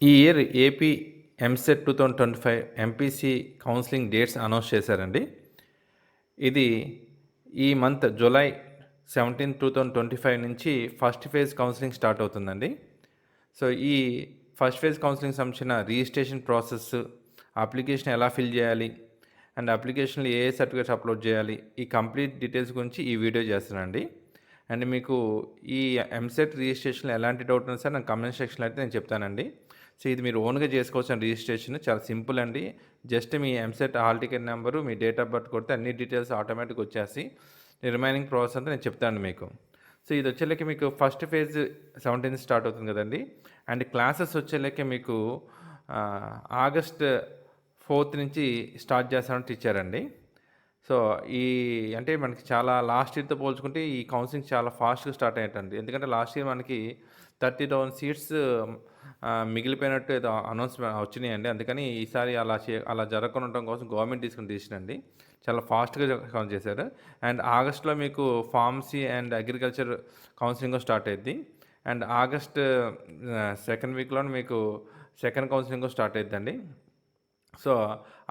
ఈ year AP EAMCET 2025 MPC counselling dates announce చేశారండి. ఇది ఈ మంత్ జూలై 17, 2025 నుంచి ఫస్ట్ ఫేజ్ కౌన్సిలింగ్ స్టార్ట్ అవుతుందండి. సో ఈ ఫస్ట్ ఫేజ్ కౌన్సిలింగ్ సంబంధించిన రిజిస్ట్రేషన్ ప్రాసెస్, అప్లికేషన్ ఎలా ఫిల్ చేయాలి అండ్ అప్లికేషన్లో ఏ సర్టిఫికేట్స్ అప్లోడ్ చేయాలి, ఈ కంప్లీట్ డీటెయిల్స్ గురించి ఈ వీడియో చేస్తానండి. అండ్ మీకు ఈ ఎంసెట్ రిజిస్ట్రేషన్లో ఎలాంటి డౌట్ ఉన్నా సరే నాకు కమెంట్ సెక్షన్లో అయితే నేను చెప్తానండి. సో ఇది మీరు ఓన్గా చేసుకోవచ్చు రిజిస్ట్రేషన్, చాలా సింపుల్ అండి. Just me EAMCET hall ticket number, me date of birth కొడితే అన్ని డీటెయిల్స్ ఆటోమేటిక్గా వచ్చేసి రిమైనింగ్ ప్రాసెస్ అంతా నేను చెప్తాను మీకు. సో ఇది వచ్చేళ్ళకి మీకు ఫస్ట్ ఫేజ్ 17 స్టార్ట్ అవుతుంది కదండి. అండ్ క్లాసెస్ వచ్చేళ్ళకి మీకు ఆగస్ట్ 4 నుంచి స్టార్ట్ చేస్తామని ఇచ్చారండి. సో ఈ అంటే మనకి చాలా లాస్ట్ ఇయర్తో పోల్చుకుంటే ఈ కౌన్సిలింగ్ చాలా ఫాస్ట్గా స్టార్ట్ అయ్యేటండి. ఎందుకంటే లాస్ట్ ఇయర్ మనకి 30,000 సీట్స్ మిగిలిపోయినట్టు ఏదో అనౌన్స్మెంట్ వచ్చినాయండి. అందుకని ఈసారి అలా జరగకుండా ఉండడం కోసం గవర్నమెంట్ తీసుకున్న డిసిషన్ అండి. చాలా ఫాస్ట్గా కౌన్స్ చేశారు. అండ్ ఆగస్ట్లో మీకు pharmacy and agriculture counselling start అయ్యింది. అండ్ ఆగస్ట్ సెకండ్ వీక్లో మీకు సెకండ్ కౌన్సిలింగ్ స్టార్ట్ అవుతుందండి. సో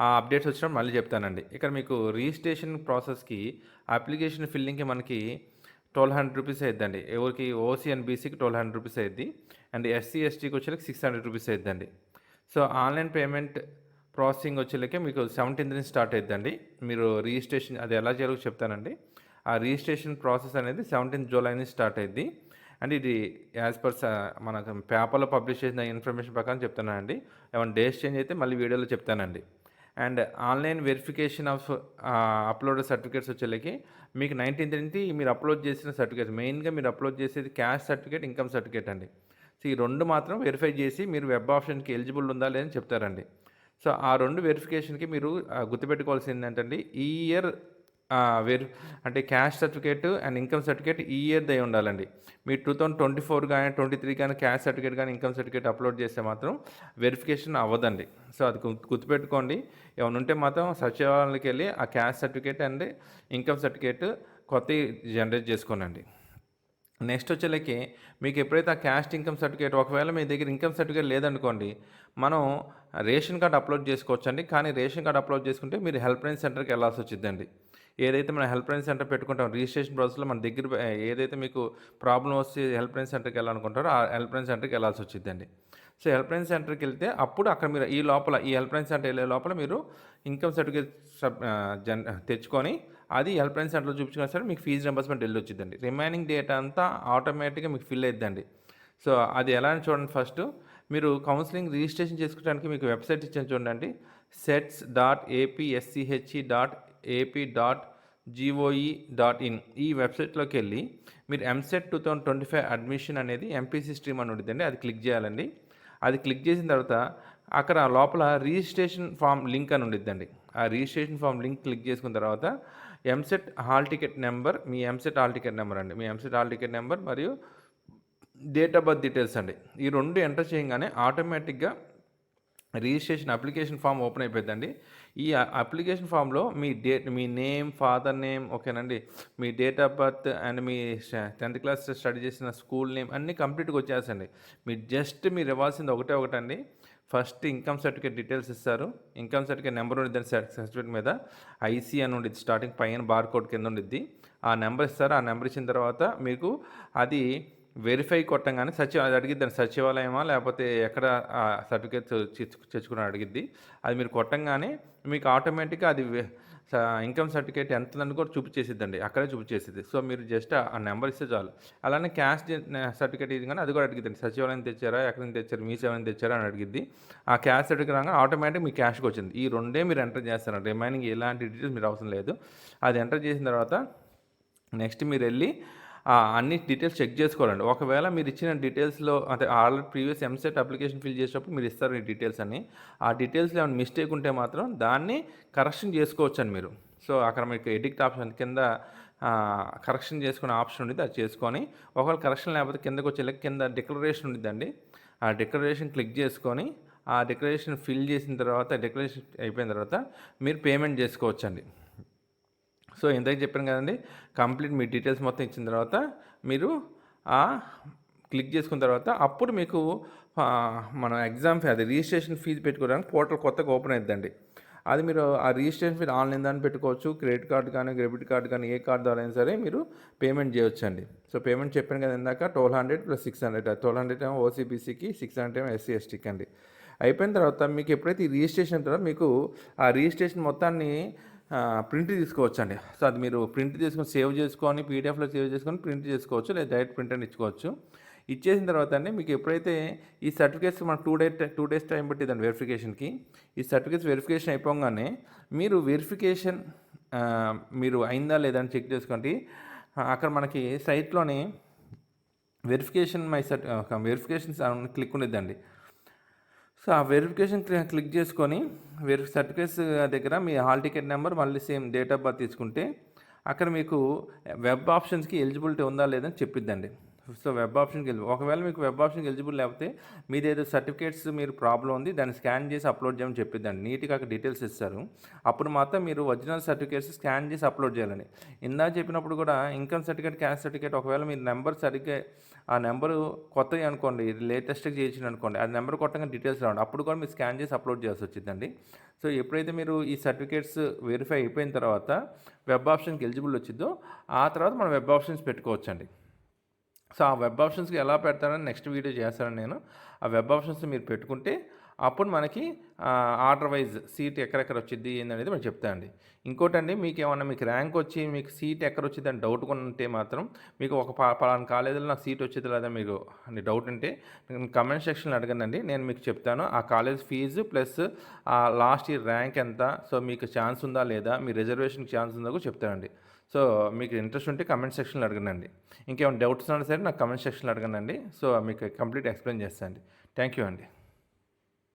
ఆ అప్డేట్స్ వచ్చినప్పుడు మళ్ళీ చెప్తానండి. ఇక్కడ మీకు రిజిస్ట్రేషన్ ప్రాసెస్కి అప్లికేషన్ ఫిల్లింగ్కి మనకి 1,200 రూపీస్ అవుతుందండి. ఎవరికి ఓసీ అండ్ బీసీకి 1,200 రూపీస్ అవుద్ది. అండ్ ఎస్సీ ఎస్టీకి వచ్చేకి 600 రూపీస్ అవుతుందండి. సో ఆన్లైన్ పేమెంట్ ప్రాసెసింగ్ వచ్చేలకే మీకు 17th నుంచి స్టార్ట్ అవుతుందండి. మీరు రిజిస్ట్రేషన్ అది ఎలా చేయాలో చెప్తానండి. ఆ రిజిస్ట్రేషన్ ప్రాసెస్ అనేది 17th జూలై నుంచి స్టార్ట్ అయింది. అండ్ ఇది యాజ్ పర్ మనకు పేపర్లో పబ్లిష్ చేసిన ఇన్ఫర్మేషన్ ప్రకారం చెప్తున్నానండి. ఏమైనా డేస్ చేంజ్ అయితే మళ్ళీ వీడియోలో చెప్తానండి. And online verification of upload certificates వచ్చేళ్ళకి మీకు 19th నుంచి మీరు అప్లోడ్ చేసిన సర్టిఫికేట్స్, మెయిన్గా మీరు అప్లోడ్ చేసేది క్యాస్ట్ సర్టిఫికేట్, ఇన్కమ్ సర్టిఫికేట్ అండి. సో ఈ రెండు మాత్రం వెరిఫై చేసి మీరు వెబ్ ఆప్షన్కి ఎలిజిబుల్ ఉందా లేదని చెప్తారండి. సో ఆ రెండు వెరిఫికేషన్కి మీరు గుర్తుపెట్టుకోవాల్సింది ఏంటంటే ఈ ఇయర్ అంటే cash certificate and income certificate ఈ ఇయర్ దై ఉండాలండి. మీరు 2024 కానీ 23 కానీ క్యాష్ సర్టిఫికేట్ కానీ ఇన్కమ్ సర్టిఫికేట్ అప్లోడ్ చేస్తే మాత్రం వెరిఫికేషన్ అవ్వదండి. సో అది గుర్తుపెట్టుకోండి. ఏమైనా ఉంటే మాత్రం సచివాలయానికి వెళ్ళి ఆ cash certificate and income certificate కొత్తవి జనరేట్ చేసుకోనండి. నెక్స్ట్ వచ్చేలకి మీకు ఎప్పుడైతే ఆ క్యాస్ట్ ఇన్కమ్ సర్టిఫికేట్, ఒకవేళ మీ దగ్గర ఇన్కమ్ సర్టిఫికేట్ లేదనుకోండి, మనం రేషన్ కార్డ్ అప్లోడ్ చేసుకోవచ్చండి. కానీ రేషన్ కార్డ్ అప్లోడ్ చేసుకుంటే మీరు హెల్ప్ లైన్ సెంటర్కి వెళ్ళాల్సి వచ్చిందండి. ఏదైతే మనం హెల్ప్ లైన్ సెంటర్ పెట్టుకుంటాం రిజిస్ట్రేషన్ ప్రాసెస్లో మన దగ్గర ఏదైతే మీకు ప్రాబ్లం వస్తే హెల్ప్ లైన్ సెంటర్కి వెళ్ళాలనుకుంటారో ఆ హెల్ప్ లైన్ సెంటర్కి వెళ్ళాల్సి వచ్చిందండి. సో హెల్ప్ లైన్ సెంటర్కి వెళ్తే అప్పుడు అక్కడ మీరు ఈ హెల్ప్ లైన్ సెంటర్ వెళ్ళే లోపల మీరు ఇన్కమ్ సర్టిఫికేట్ తెచ్చుకొని అది హెల్ప్ లైన్ సెంటర్లో చూపించుకున్నా సరే మీకు ఫీజు రింబర్స్మెంట్ వెళ్ళి వచ్చిందండి. రిమైనింగ్ డేటా అంతా ఆటోమేటిక్గా మీకు ఫిల్ అవుతుందండి. సో అది ఎలా అని చూడండి. ఫస్ట్ మీరు కౌన్సిలింగ్ రిజిస్ట్రేషన్ చేసుకోవడానికి మీకు వెబ్సైట్ ఇచ్చాను చూడండి, sets.apsche.ap.goe.in. ఈ వెబ్సైట్లోకి వెళ్ళి మీరు ఎంసెట్ 2025 అడ్మిషన్ అనేది ఎంపీసీ స్ట్రీమ్ అని ఉంటుందండి, అది క్లిక్ చేయాలండి. అది క్లిక్ చేసిన తర్వాత అక్కడ లోపల రిజిస్ట్రేషన్ ఫామ్ లింక్ అని ఉండిద్దండి. ఆ రిజిస్ట్రేషన్ ఫామ్ లింక్ క్లిక్ చేసుకున్న తర్వాత ఎంసెట్ హాల్ టికెట్ నెంబర్, మీ ఎంసెట్ హాల్ టికెట్ నెంబర్ అండి, మీ ఎంసెట్ హాల్ టికెట్ నెంబర్ మరియు డేట్ ఆఫ్ బర్త్ డీటెయిల్స్ అండి, ఈ రెండు ఎంటర్ చేయగానే ఆటోమేటిక్గా రిజిస్ట్రేషన్ అప్లికేషన్ ఫామ్ ఓపెన్ అయిపోయిందండి. ఈ అప్లికేషన్ ఫామ్లో మీ నేమ్, ఫాదర్ నేమ్, ఓకేనండి, మీ డేట్ ఆఫ్ బర్త్ అండ్ మీ 10th క్లాస్ స్టడీ చేసిన స్కూల్ నేమ్ అన్నీ కంప్లీట్గా వచ్చేసండి. మీరు ఇవ్వాల్సింది ఒకటండి. ఫస్ట్ ఇన్కమ్ సర్టిఫికేట్ డీటెయిల్స్ ఇస్తారు. ఇన్కమ్ సర్టిఫికేట్ నెంబర్ ఉండిద్దండి, సర్టిఫికేట్ మీద ఐసీ అని ఉండిద్ది, స్టార్టింగ్ పైన బార్ కోడ్ కింద ఉండిద్ది. ఆ నెంబర్ ఇస్తారు. ఆ నెంబర్ ఇచ్చిన తర్వాత మీకు అది వెరిఫై కొట్టంగానే అది అడిగిద్దండి, సచివాలయమా లేకపోతే ఎక్కడ సర్టిఫికేట్ తెచ్చుకుని అడిగిద్ది. అది మీరు కొట్టంగానే మీకు ఆటోమేటిక్గా అది ఇన్కమ్ సర్టిఫికేట్ ఎంత అని కూడా చూపించేసిద్దండి, అక్కడే చూపించేసిద్ది. సో మీరు జస్ట్ ఆ నెంబర్ ఇస్తే చాలు. అలానే క్యాస్ట్ సర్టిఫికేట్ ఇది కానీ అది కూడా అడిగిద్దండి, సచివాలయం తెచ్చారా, ఎక్కడి నుంచి తెచ్చారు, మీ సేవని తెచ్చారా అని అడిగిద్ది. ఆ క్యాస్ట్ సర్టిఫికేట్ రాగానే ఆటోమేటిక్ మీ క్యాష్కి వచ్చింది. ఈ రెండే మీరు ఎంటర్ చేస్తారండి, రిమైనింగ్ ఎలాంటి డీటెయిల్స్ మీరు అవసరం లేదు. అది ఎంటర్ చేసిన తర్వాత నెక్స్ట్ మీరు వెళ్ళి అన్ని డీటెయిల్స్ చెక్ చేసుకోవాలండి. ఒకవేళ మీరు ఇచ్చిన డీటెయిల్స్లో అంటే already previous EAMCET application fill చేసేటప్పుడు మీరు ఇస్తారు ఈ డీటెయిల్స్ అన్ని. ఆ డీటెయిల్స్లో ఏమైనా మిస్టేక్ ఉంటే మాత్రం దాన్ని కరెక్షన్ చేసుకోవచ్చండి మీరు. సో అక్కడ మీకు ఎడిక్ట్ ఆప్షన్ కింద కరెక్షన్ చేసుకునే ఆప్షన్ ఉంది, అది చేసుకొని ఒకవేళ కరెక్షన్ లేకపోతే కిందకు వచ్చే కింద డిక్లరేషన్ ఉండిద్దండి. ఆ డిక్లరేషన్ క్లిక్ చేసుకొని ఆ డిక్లరేషన్ ఫిల్ చేసిన తర్వాత, డిక్లరేషన్ అయిపోయిన తర్వాత మీరు పేమెంట్ చేసుకోవచ్చండి. సో ఇందాక చెప్పాను కదండి, కంప్లీట్ మీ డీటెయిల్స్ మొత్తం ఇచ్చిన తర్వాత మీరు క్లిక్ చేసుకున్న తర్వాత అప్పుడు మీకు మన ఎగ్జామ్ ఫీ అది రిజిస్ట్రేషన్ ఫీజు పెట్టుకోవడానికి పోర్టల్ కొత్తగా ఓపెన్ అయిద్దండి. అది మీరు ఆ రిజిస్ట్రేషన్ ఫీ ఆన్‌లైన్ దాన్ని పెట్టుకోవచ్చు. క్రెడిట్ కార్డ్ కానీ, డెబిట్ కార్డ్ కానీ ఏ కార్డ్ ద్వారా అయినా సరే మీరు పేమెంట్ చేయొచ్చండి. సో, పేమెంట్ చెప్పాను కదా ఇందాక 1200 + 600 1200 ఏమో ఓసీబీసీకి, 600 ఏమో ఎస్సీ, ఎస్టీకి అండి. అయిపోయిన తర్వాత మీకు ఎప్పుడైతే ఈ రిజిస్ట్రేషన్ ఉంటుందో మీకు ఆ రిజిస్ట్రేషన్ మొత్తాన్ని ప్రింట్ తీసుకోవచ్చండి. సో, అది మీరు ప్రింట్ తీసుకొని సేవ్ చేసుకొని పీడిఎఫ్‌లో సేవ్ చేసుకొని ప్రింట్ చేసుకోవచ్చు. లేదా డైరెక్ట్ ప్రింట్ అని ఇచ్చుకోవచ్చు. ఇచ్చేసిన తర్వాత అండి మీకు ఎప్పుడైతే ఈ సర్టిఫికేట్స్ మనకు 2 డేస్ టైం పట్టిద్దండి వెరిఫికేషన్‌కి. ఈ సర్టిఫికేట్స్ వెరిఫికేషన్ అయిపోగానే మీరు వెరిఫికేషన్ మీరు అయిందా లేదా అని చెక్ చేసుకోండి. అక్కడ మనకి సైట్‌లోని వెరిఫికేషన్స్ అని క్లిక్ ఉండిద్దండి. సో, ఆ వెరిఫికేషన్ క్లిక్ చేసుకొని సర్టిఫికేట్స్ దగ్గర మీ హాల్ టికెట్ నెంబర్ మళ్ళీ సేమ్ డేట్ ఆఫ్ బర్త్ తీసుకుంటే అక్కడ మీకు వెబ్ ఆప్షన్స్‌కి ఎలిజిబిలిటీ ఉందా లేదా అని చెప్పిద్దండి. సో, వెబ్ ఆప్షన్‌కి ఒకవేళ మీకు వెబ్ ఆప్షన్‌కి ఎలిజిబుల్ లేకపోతే మీదేదో సర్టిఫికేట్స్ మీరు ప్రాబ్లమ్ ఉంది దాన్ని స్కాన్ చేసి అప్లోడ్ చేయమని చెప్పిద్దండి. నీట్‌గా అక్కడ డీటెయిల్స్ ఇస్తారు. అప్పుడు మాత్రం మీరు ఒరిజినల్ సర్టిఫికేట్స్ స్కాన్ చేసి అప్లోడ్ చేయాలండి. ఇందాక చెప్పినప్పుడు కూడా ఇన్కమ్ సర్టిఫికేట్, క్యాస్ట్ సర్టిఫికేట్ ఒకవేళ మీ నెంబర్ సరిగ్గా ఆ నెంబరు కొత్తది అనుకోండి, లేటెస్ట్‌గా చేయించిందనుకోండి, ఆ నెంబర్ కొట్టంగానే డీటెయిల్స్ రావండి. అప్పుడు కూడా మీరు స్కాన్ చేసి అప్లోడ్ చేయాల్సి వచ్చిద్దండి. సో, ఎప్పుడైతే మీరు ఈ సర్టిఫికేట్స్ వెరిఫై అయిపోయిన తర్వాత వెబ్ ఆప్షన్‌కి ఎలిజిబుల్ వచ్చిద్దో ఆ తర్వాత మనం వెబ్ ఆప్షన్స్ పెట్టుకోవచ్చండి. సో, ఆ వెబ్ ఆప్షన్స్‌కి ఎలా పెడతారని నెక్స్ట్ వీడియో చేస్తాను నేను. ఆ వెబ్ ఆప్షన్స్ మీరు పెట్టుకుంటే అప్పుడు మనకి ఆర్డర్ వైజ్ సీట్ ఎక్కడెక్కడ వచ్చిద్ది ఏందనేది నేను చెప్తానండి. ఇంకోటండి మీకు ర్యాంక్ వచ్చి మీకు సీట్ ఎక్కడొచ్చిద్దని డౌట్‌గా ఉంటే మాత్రం మీకు ఒక పలానా కాలేజీలో నాకు సీట్ వచ్చిద్దా లేదా మీకు అని డౌట్ ఉంటే కమెంట్ సెక్షన్‌లో అడగండి. నేను మీకు చెప్తాను. ఆ college fee plus last year rank ఎంత, సో, మీకు ఛాన్స్ ఉందా లేదా, మీ రిజర్వేషన్‌కి ఛాన్స్ ఉందా కూడా చెప్తానండి. సో, మీకు ఇంట్రెస్ట్ ఉంటే కమెంట్ సెక్షన్‌లో అడగండి. ఇంకేమైనా డౌట్స్ ఉన్నా సరే నాకు కమెంట్ సెక్షన్‌లో అడగండి. సో, మీకు కంప్లీట్ ఎక్స్‌ప్లెయిన్ చేస్తాను అండి. థ్యాంక్ యూ అండి.